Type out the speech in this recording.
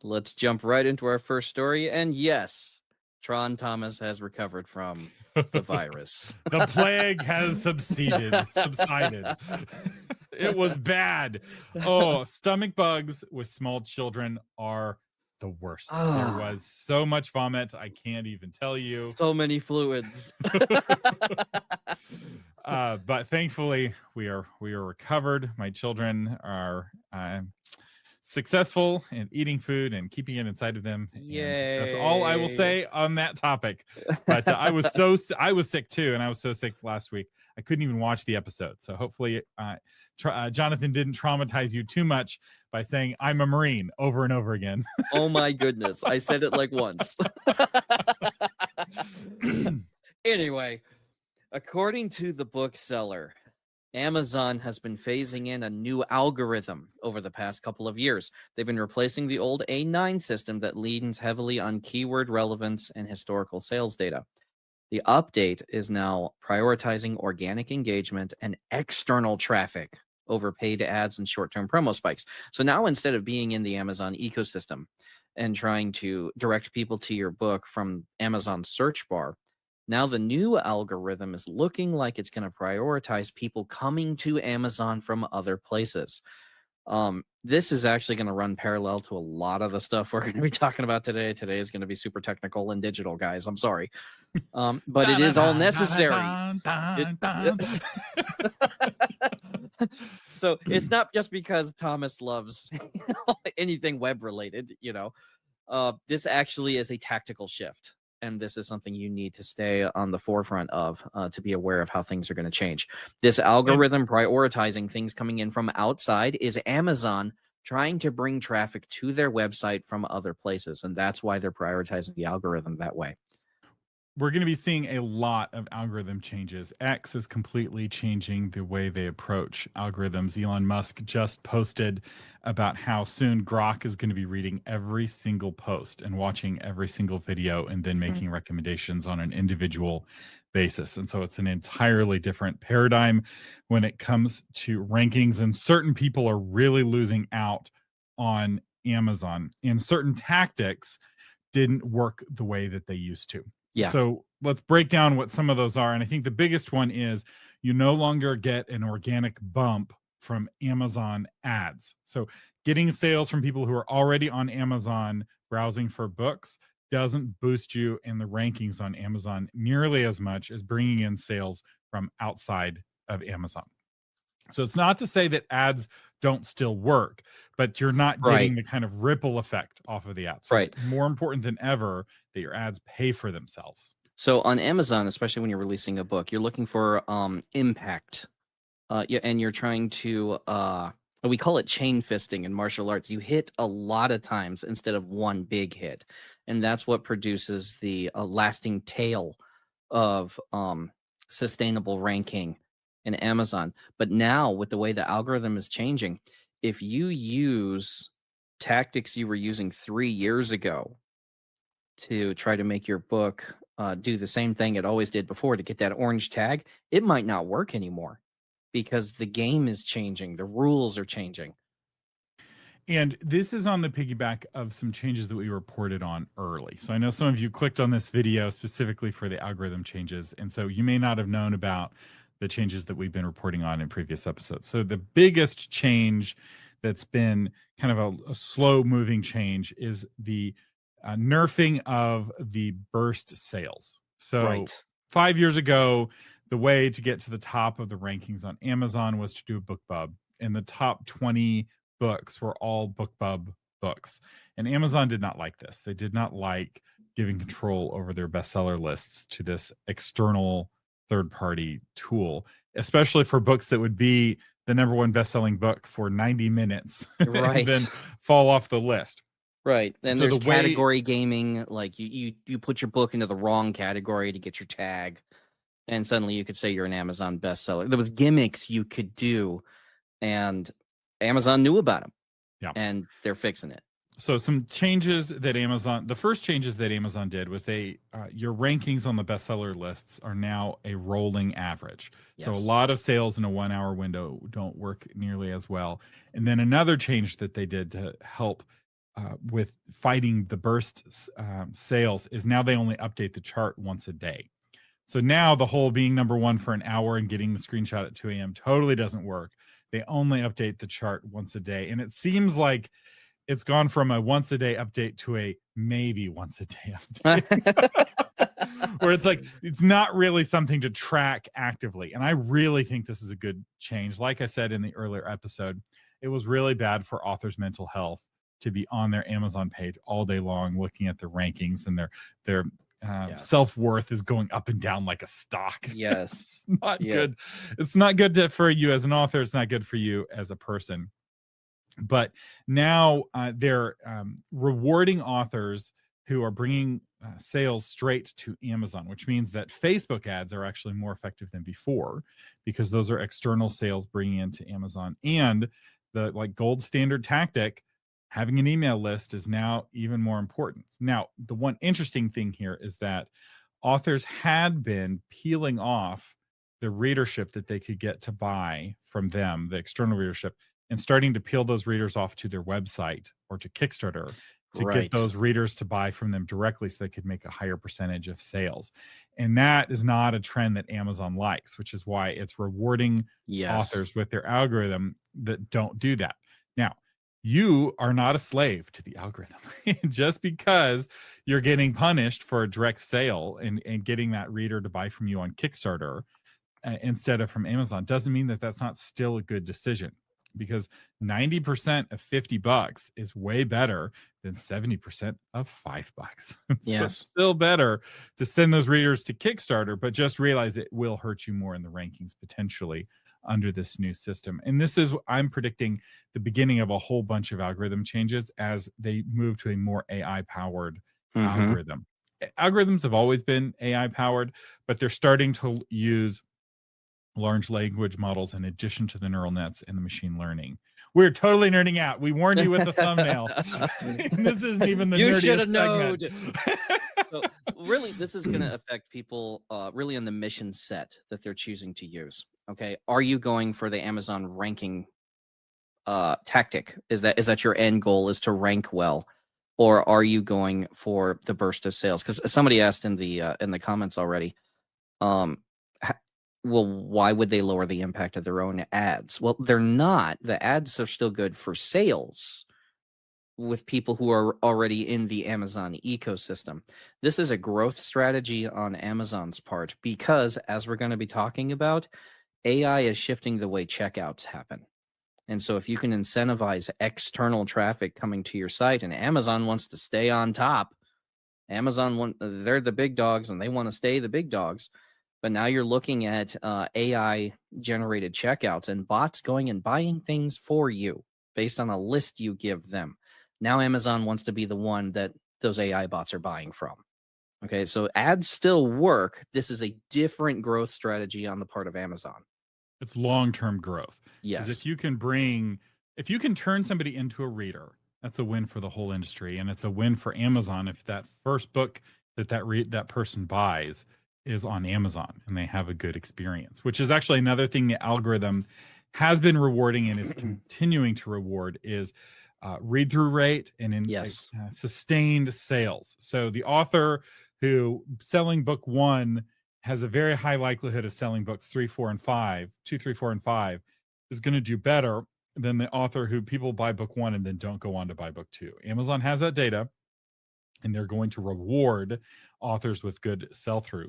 Let's jump right into our first story. And yes, Tron Thomas has recovered from the virus. The plague has subsided. It was bad. Oh, stomach bugs with small children are the worst. There Ah, was so much vomit, I can't even tell you. so many fluids. But thankfully, we are recovered. My children are successful in eating food and keeping it inside of them, and that's all I will Yay. say on that topic. But I was sick too, and I was so sick last week I couldn't even watch the episode. So hopefully, Jonathan didn't traumatize you too much by saying "I'm a Marine" over and over again. Oh my goodness. I said it like once. Anyway, according to the bookseller, Amazon has been phasing in a new algorithm over the past couple of years. They've been replacing the old A9 system that leans heavily on keyword relevance and historical sales data. The update is now prioritizing organic engagement and external traffic over paid ads and short term promo spikes. So now instead of being in the Amazon ecosystem and trying to direct people to your book from Amazon search bar, now the new algorithm is looking like it's going to prioritize people coming to Amazon from other places. This is actually going to run parallel to a lot of the stuff we're going to be talking about today. Today is going to be super technical and digital, guys. I'm sorry. But it is all necessary. So it's not just because Thomas loves anything web related, this actually is a tactical shift. And this is something you need to stay on the forefront of to be aware of how things are going to change. This algorithm prioritizing things coming in from outside is Amazon trying to bring traffic to their website from other places. And that's why they're prioritizing the algorithm that way. We're going to be seeing a lot of algorithm changes. X is completely changing the way they approach algorithms. Elon Musk just posted about how soon Grok is going to be reading every single post and watching every single video and then making recommendations on an individual basis. And so it's an entirely different paradigm when it comes to rankings. And certain people are really losing out on Amazon, and certain tactics didn't work the way that they used to. Yeah. So let's break down what some of those are. And I think the biggest one is you no longer get an organic bump from Amazon ads. So getting sales from people who are already on Amazon browsing for books doesn't boost you in the rankings on Amazon nearly as much as bringing in sales from outside of Amazon. So it's not to say that ads don't still work, but you're not getting the kind of ripple effect off of the ads. So it's more important than ever that your ads pay for themselves. So on Amazon, especially when you're releasing a book, you're looking for impact. And you're trying to we call it chain fisting in martial arts. You hit a lot of times instead of one big hit. And that's what produces the lasting tail of sustainable ranking in Amazon. But now with the way the algorithm is changing, if you use tactics you were using 3 years ago to try to make your book do the same thing it always did before to get that orange tag, it might not work anymore because the game is changing, the rules are changing. And this is on the piggyback of some changes that we reported on early. So I know some of you clicked on this video specifically for the algorithm changes, and so you may not have known about the changes that we've been reporting on in previous episodes. So the biggest change that's been kind of a slow moving change is the nerfing of the burst sales. So 5 years ago, the way to get to the top of the rankings on Amazon was to do a BookBub, and the top 20 books were all BookBub books. And Amazon did not like this. They did not like giving control over their bestseller lists to this external third-party tool, especially for books that would be the number one best-selling book for 90 minutes and then fall off the list. Right. And so there's category gaming, like you put your book into the wrong category to get your tag, and suddenly you could say you're an Amazon bestseller. There was gimmicks you could do, and Amazon knew about them. Yeah. And they're fixing it. So some changes that the first changes that Amazon did was your rankings on the bestseller lists are now a rolling average. Yes. So a lot of sales in a 1 hour window don't work nearly as well. And then another change that they did to help with fighting the burst sales is now they only update the chart once a day. So now the whole being number one for an hour and getting the screenshot at 2 a.m. totally doesn't work. They only update the chart once a day. And it seems like it's gone from a once a day update to a maybe once a day update. Where it's like, it's not really something to track actively. And I really think this is a good change. Like I said in the earlier episode, it was really bad for authors' mental health to be on their Amazon page all day long looking at the rankings, and their Yes. self-worth is going up and down like a stock. Yes. It's not Yeah. good. It's not good for you as an author. It's not good for you as a person. But now they're rewarding authors who are bringing sales straight to Amazon, which means that Facebook ads are actually more effective than before, because those are external sales bringing into Amazon. And the like gold standard tactic, having an email list, is now even more important. Now, the one interesting thing here is that authors had been peeling off the readership that they could get to buy from them, the external readership, and starting to peel those readers off to their website or to Kickstarter to Right. get those readers to buy from them directly so they could make a higher percentage of sales. And that is not a trend that Amazon likes, which is why it's rewarding Yes. authors with their algorithm that don't do that. Now, you are not a slave to the algorithm. Just because you're getting punished for a direct sale and getting that reader to buy from you on Kickstarter instead of from Amazon doesn't mean that that's not still a good decision, because 90% of $50 is way better than 70% of $5. So Yes. it's still better to send those readers to Kickstarter, but just realize it will hurt you more in the rankings potentially under this new system. And this is, I'm predicting, the beginning of a whole bunch of algorithm changes as they move to a more AI powered Mhm. algorithm. Algorithms have always been AI powered, but they're starting to use large language models in addition to the neural nets and the machine learning. We're totally nerding out. We warned you with the thumbnail. This isn't even the You nerdiest should have segment. known. So really, this is going to affect people really on the mission set that they're choosing to use. Okay, are you going for the Amazon ranking tactic? Is that your end goal, is to rank well, or are you going for the burst of sales? Because somebody asked in the comments already, well, why would they lower the impact of their own ads? Well, they're not. The ads are still good for sales with people who are already in the Amazon ecosystem. This is a growth strategy on Amazon's part because, as we're going to be talking about, AI is shifting the way checkouts happen. And so if you can incentivize external traffic coming to your site, and Amazon wants to stay on top, they're the big dogs and they want to stay the big dogs. But now you're looking at AI generated checkouts and bots going and buying things for you based on a list you give them. Now Amazon wants to be the one that those AI bots are buying from. Okay, so ads still work. This is a different growth strategy on the part of Amazon. It's long-term growth. Yes. If you can turn somebody into a reader, that's a win for the whole industry, and it's a win for Amazon if that first book that person buys is on Amazon and they have a good experience, which is actually another thing the algorithm has been rewarding and is continuing to reward is read-through rate and Yes. sustained sales. So the author who selling book 1 has a very high likelihood of selling books 3, 4, and 5, 2, 3, 4, and 5 is going to do better than the author who people buy book 1 and then don't go on to buy book 2. Amazon has that data, and they're going to reward authors with good sell-through.